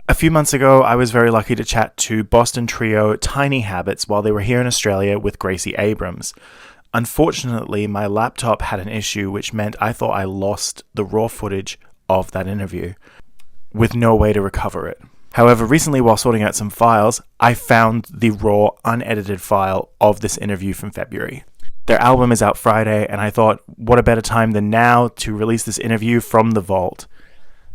A few months ago, I was very lucky to chat to Boston trio Tiny Habits while they were here in Australia with Gracie Abrams. Unfortunately, my laptop had an issue which meant I thought I lost the raw footage of that interview, with no way to recover it. However, recently while sorting out some files, I found the raw, unedited file of this interview from February. Their album is out Friday, and I thought, what a better time than now to release this interview from the vault.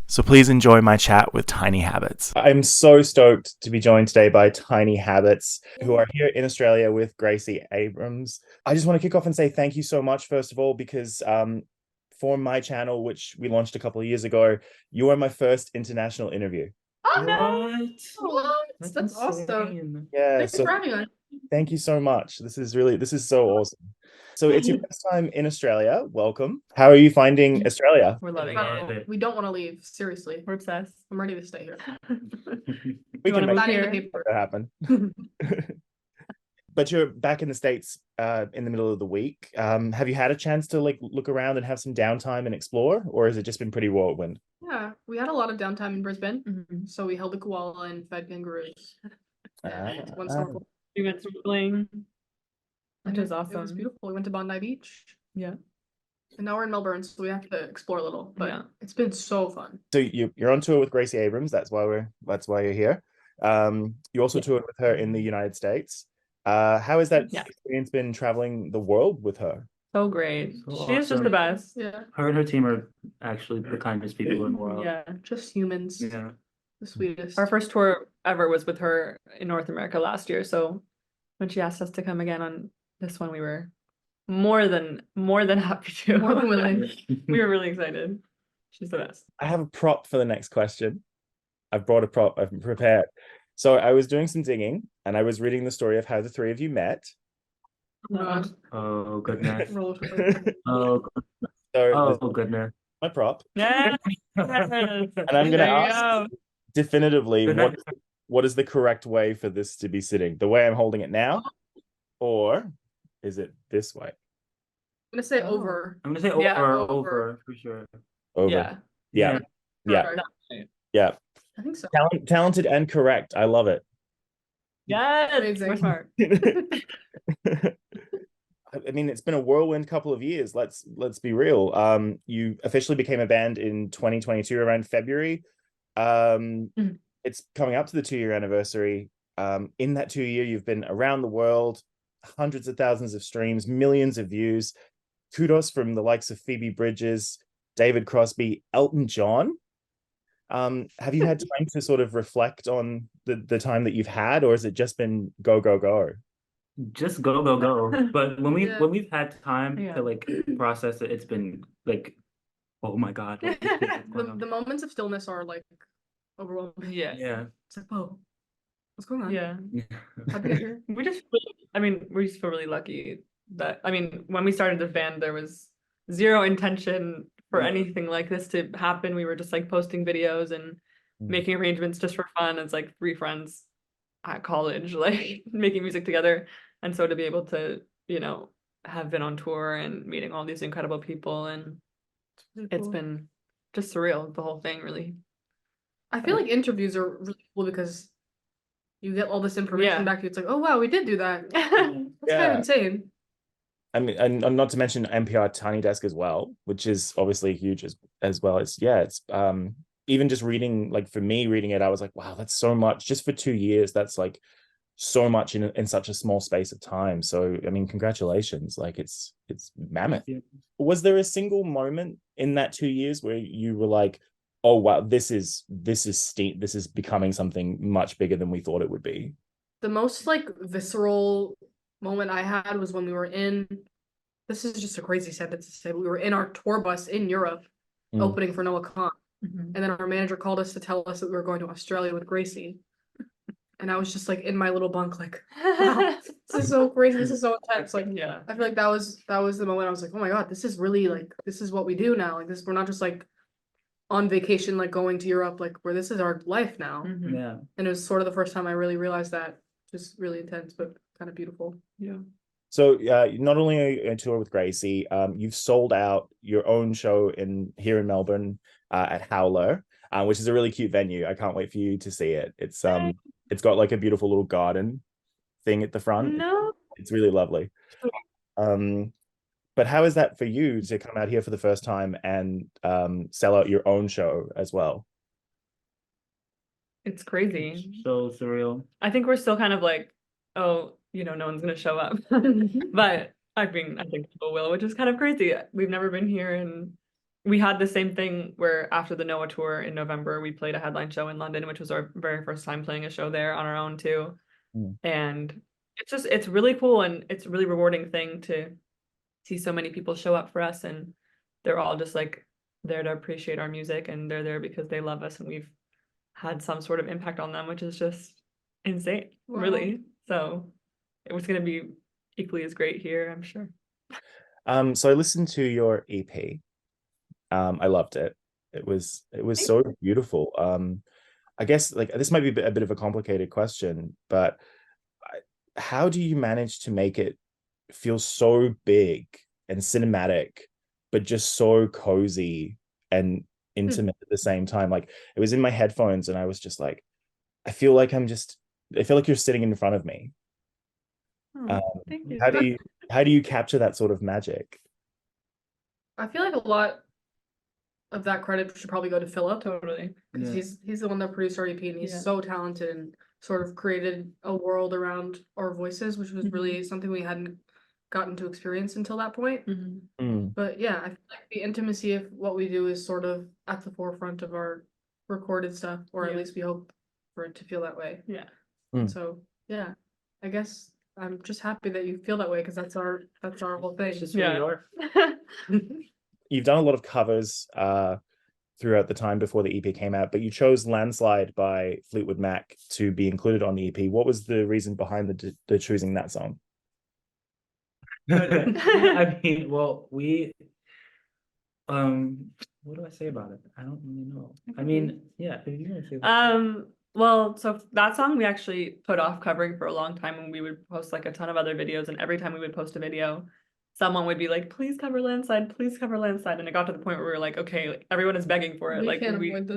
So please enjoy my chat with Tiny Habits. I'm so stoked to be joined today by Tiny Habits, who are here in Australia with Gracie Abrams. I just want to kick off and say thank you so much, first of all, because for my channel, which we launched a couple of years ago, you were my first international interview. Oh, What? what? That's insane. awesome. Yeah, Thanks so for having us. thank you so much. This is so awesome. So it's your first time in Australia. Welcome. How are you finding Australia? We're loving Incredible. it. We don't want to leave. Seriously. We're obsessed. I'm ready to stay here. We wanna can move make Signing the here? paper. that happen. But you're back in the States in the middle of the week. Have you had a chance to look around and have some downtime and explore, or has it just been pretty whirlwind? Yeah, we had a lot of downtime in Brisbane. Mhm. So we held a koala and fed kangaroos. And Ah, went ah. snorkeling. We went snorkeling, which is It was awesome. beautiful. We went to Bondi Beach. Yeah. And now we're in Melbourne, so we have to explore a little. But Yeah. it's been so fun. So you're on tour with Gracie Abrams. That's why you're here. You also Yeah. toured with her in the United States. How has that Yeah. experience been traveling the world with her? So great. So She's just awesome. the best. Yeah. Her and her team are actually the kindest people in the world. Yeah. Just humans. Yeah. The sweetest. Our first tour ever was with her in North America last year. So when she asked us to come again on this one, we were more than happy to. More than willing. We were really excited. She's the best. I have a prop for the next question. I've brought a prop. I've prepared. So I was doing some digging, and I was reading the story of how the three of you met. God. Oh goodness. Roller coaster. Oh, So oh goodness. my prop, Yeah. and I'm going to ask definitively Good what is the correct way for this to be sitting? The way I'm holding it now, or is it this way? I'm gonna say Oh. over. I'm gonna say Yeah, over for sure. Over. Yeah. Yeah. Yeah. Correct. Yeah. I think so. Talented and correct. I love it. Yes. Amazing. We're smart. I mean, it's been a whirlwind couple of years. Let's be real. You officially became a band in 2022 around February. Mhm. It's coming up to the 2-year anniversary. In that 2 year, you've been around the world, hundreds of thousands of streams, millions of views. Kudos from the likes of Phoebe Bridgers, David Crosby, Elton John. Have you had time to sort of reflect on the time that you've had, or has it just been go, go, go? Just go, go, go. But when Yeah. we've had time Yeah. to process it, it's been like, oh my God. What is going on? The moments of stillness are like overwhelming. Yeah. Yeah. It's like, whoa, what's going on? Yeah. How'd we get here? We just we just feel really lucky that when we started the band, there was zero intention for anything like this to happen. We were just like posting videos and making arrangements just for fun as like three friends at college, like making music together. And so to be able to, have been on tour and meeting all these incredible people, and Really it's cool. been just surreal, the whole thing, really. I feel like interviews are really cool because you get all this information Yeah. back to you. It's like, oh wow, we did do that. That's kind Yeah. of insane. I mean, and not to mention NPR Tiny Desk as well, which is obviously huge as well. It's even just reading, like for me reading it, I was like, wow, that's so much just for 2 years. That's like so much in such a small space of time. So I mean, congratulations. Like it's mammoth. Yeah. Was there a single moment in that 2 years where you were like, oh wow, this is becoming something much bigger than we thought it would be? The most like visceral moment I had was when we were in, this is just a crazy sentence to say, but we were in our tour bus in Europe opening for Noah Khan. Mhm. And then our manager called us to tell us that we were going to Australia with Gracie. And I was just like in my little bunk, like, wow, this is so crazy. This is so intense. Like, Yeah. I feel like that was the moment I was like, oh my God, this is really like, this is what we do now. Like this, we're not just like on vacation, like going to Europe, like where this is our life now. Mhm. Yeah. And it was sort of the first time I really realized that. Just really intense, but kind of beautiful. Yeah. So not only are you on tour with Gracie, you've sold out your own show here in Melbourne at Howler. which is a really cute venue. I can't wait for you to see it. It's got like a beautiful little garden thing at the front. No. It's really lovely. But how is that for you to come out here for the first time and sell out your own show as well? It's crazy. So surreal. I think we're still kind of like, oh, you know, no one's gonna show up. But I think people will, which is kind of crazy. We've never been here, and we had the same thing where after the Noah tour in November, we played a headline show in London, which was our very first time playing a show there on our own too. And it's really cool, and it's a really rewarding thing to see so many people show up for us, and they're all just like there to appreciate our music, and they're there because they love us, and we've had some sort of impact on them, which is just insane, really. So it was going to be equally as great here, I'm sure. So I listened to your EP. I loved it. It was so beautiful. I guess like this might be a bit of a complicated question, but how do you manage to make it feel so big and cinematic, but just so cozy and intimate at the same time? Like it was in my headphones and I was just like, I feel like you're sitting in front of me. Thank you. How do you capture that sort of magic? I feel like a lot of that credit should probably go to Philip, Totally. because he's the one that produced our EP, and he's so talented and sort of created a world around our voices, which was really something we hadn't gotten to experience until that point. But yeah, I feel like the intimacy of what we do is sort of at the forefront of our recorded stuff, or at least we hope for it to feel that way. So yeah, I guess I'm just happy that you feel that way, because that's our whole thing. It's just who we are. You've done a lot of covers throughout the time before the EP came out, but you chose Landslide by Fleetwood Mac to be included on the EP. What was the reason behind the choosing that song? I mean, well, what do I say about it? I don't really know. I mean, yeah, if you want to say that. Well, so that song we actually put off covering for a long time, and we would post like a ton of other videos, and every time we would post a video, someone would be like, please cover Landslide, please cover Landslide. And it got to the point where we were like, okay, like, everyone is begging for it.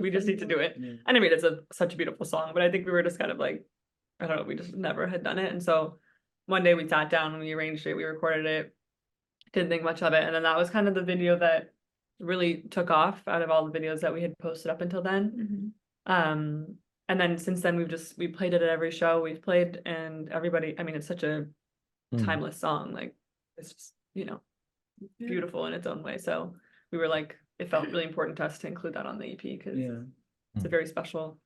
We just need to do it. And I mean, it's such a beautiful song, but I think we were just kind of like, I don't know, we just never had done it. And so one day we sat down and we arranged it, we recorded it, didn't think much of it. And then that was kind of the video that really took off out of all the videos that we had posted up until then. And then since then we played it at every show we've played, and everybody, I mean, it's such a timeless song. Like it's just, you know, beautiful in its own way. So we were like, it felt really important to us to include that on the EP, because it's a very special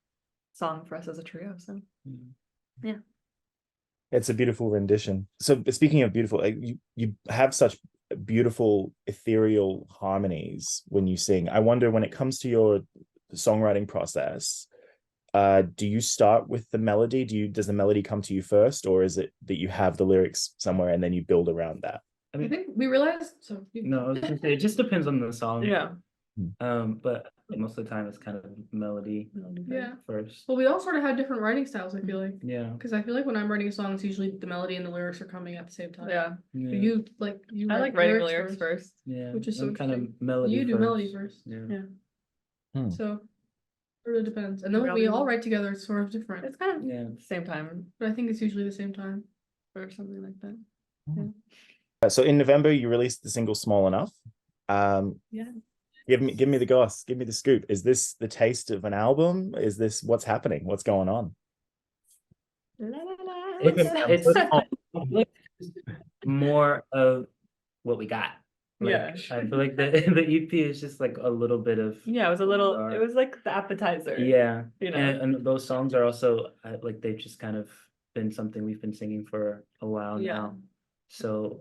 song for us as a trio. So yeah. It's a beautiful rendition. So speaking of beautiful, you have such beautiful ethereal harmonies when you sing. I wonder, when it comes to your songwriting process, do you start with the melody? Does the melody come to you first, or is it that you have the lyrics somewhere and then you build around that? I mean, I think we realized. No, I was gonna say, it just depends on the song. Yeah. But most of the time it's kind of melody first. Well, we all sort of had different writing styles, I feel like. Yeah. Because I feel like when I'm writing a song, it's usually the melody and the lyrics are coming at the same time. Yeah. You I like writing lyrics first. Yeah. Which is so kind of interesting. melody. You do melody first. Yeah. So it really depends. And then when we all write together, it's sort of different. It's kind of the same time, but I think it's usually the same time. or something like that. So in November, you released the single "Small Enough." Give me the goss. Give me the scoop. Is this the taste of an album? Is this what's happening? What's going on? It's more of what we got. Like, I feel like the EP is just like a little bit of it was a little. It was like the appetizer. Yeah, you know, and those songs are also like they've just kind of been something we've been singing for a while now. So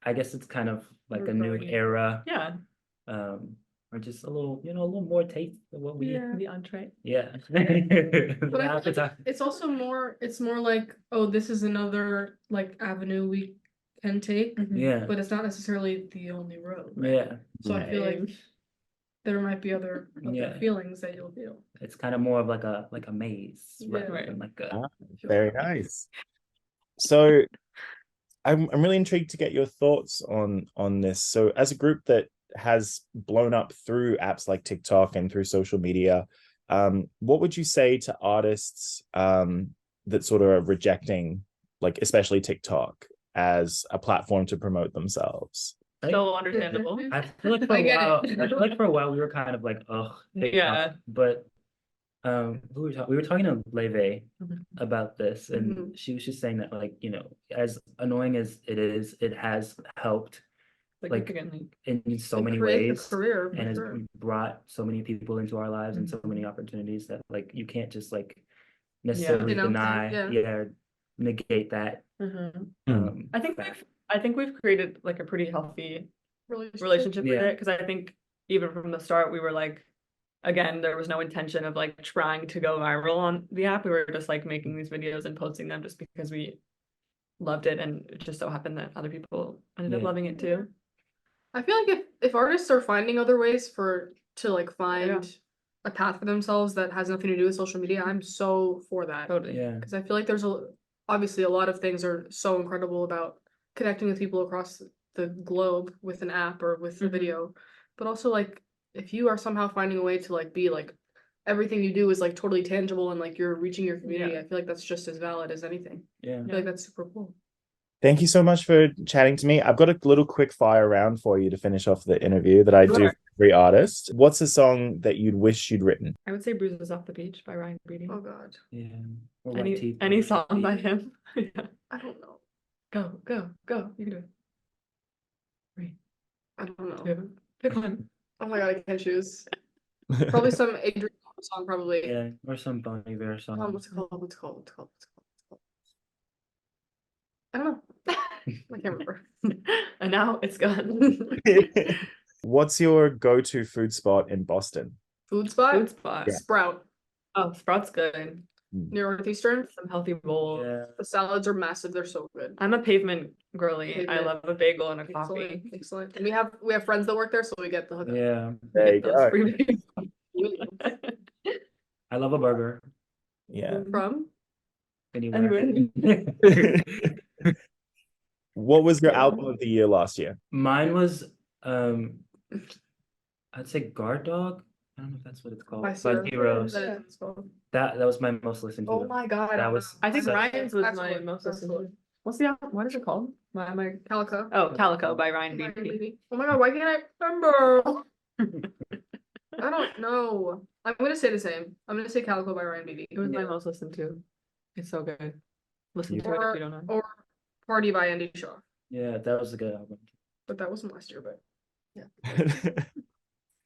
I guess it's kind of like a new era. Yeah. Or just a little more taste of what we the entree. Yeah. But I feel like it's also more. It's more like, oh, this is another like avenue we can take. Yeah. But it's not necessarily the only road. Right? Yeah. So I feel like there might be other feelings that you'll feel. It's kind of more of like a maze, rather than like a. Very nice. So I'm really intrigued to get your thoughts on this. So as a group that has blown up through apps like TikTok and through social media. What would you say to artists that sort of are rejecting, like especially TikTok, as a platform to promote themselves? So understandable. I feel like for I a get while, it. I feel like for a while we were kind of like, oh, Yeah. but we were talking to Leve Mhm. about this, and she was just saying that, like, you know, as annoying as it is, it has helped Significantly. in so And many create the ways, career, for and has sure. brought so many people into our lives and so many opportunities that, like, you can't just like necessarily You know, deny, yeah. negate that. I think we've created like a pretty healthy relationship with Yeah. it, because I think even from the start we were like, again, there was no intention of like trying to go viral on the app. We were just like making these videos and posting them just because we loved it, and it just so happened that other people ended up Yeah. loving it too. I feel like if artists are finding other ways to like find a path for themselves that has nothing to do with social media, I'm so for that. Totally. Yeah. Because I feel like there's obviously a lot of things are so incredible about connecting with people across the globe with an app or with a video, but also like if you are somehow finding a way to like be like everything you do is like totally tangible and like you're reaching your community, I feel like that's just as valid as anything. Yeah. I feel like that's super cool. Thank you so much for chatting to me. I've got a little quick fire round for you to finish off the interview that I do for every artist. What's a song that you'd wish you'd written? I would say Bruises Off the Beach by Ryan Beatty. Oh god. Yeah. Or White Teeth by Any White song by Teeth. him. Yeah. I don't know. Go. You can do it. I don't know. Two. Pick one. Oh my god, I can't choose. Probably some Adrian song, probably. Yeah, or some Bon Iver song. What's it called? I don't know. I can't remember. And now it's gone. What's your go-to food spot in Boston? Food spot? Food spot. Yeah. Sprout. Oh, Sprout's good. Near Northeastern. Some healthy bowls. Yeah. The salads are massive. They're so good. I'm a pavement girly. I Pavement. love a bagel and a coffee. Excellent. Excellent. And we have friends that work there, so we get the hookup. Yeah. There you Get those go. free bagels. I love a burger. Yeah. From? Anywhere. What was your album of the year last year? Mine was I'd say Guard Dog. I don't know if that's what it's called. By Heroes. That is what it's called. That was my most listened to. Oh my god. That was I think such- Ryan's was my Excellent. most listened Excellent. to. What's the album? What is it called? Why am I? Calico. Oh, Calico by Ryan Beatty. Oh my god, why can't I remember? I don't know. I'm gonna say the same. I'm gonna say Calico by Ryan Beatty. It was my most listened to. It's so good. Listen to it if you don't know. Or Party by Andy Shaw. Yeah, that was a good album. But that wasn't last year, but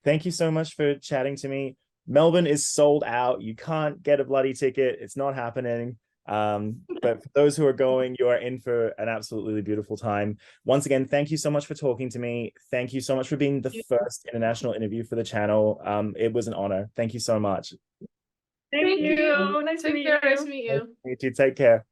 Thank you so much for chatting to me. Melbourne is sold out. You can't get a bloody ticket. It's not happening. But for those who are going, you are in for an absolutely beautiful time. Once again, thank you so much for talking to me. Thank you so much for being the first international interview for the channel. It was an honor. Thank you so much. Thank you. Nice to meet you. Nice to meet you. You too. Take care.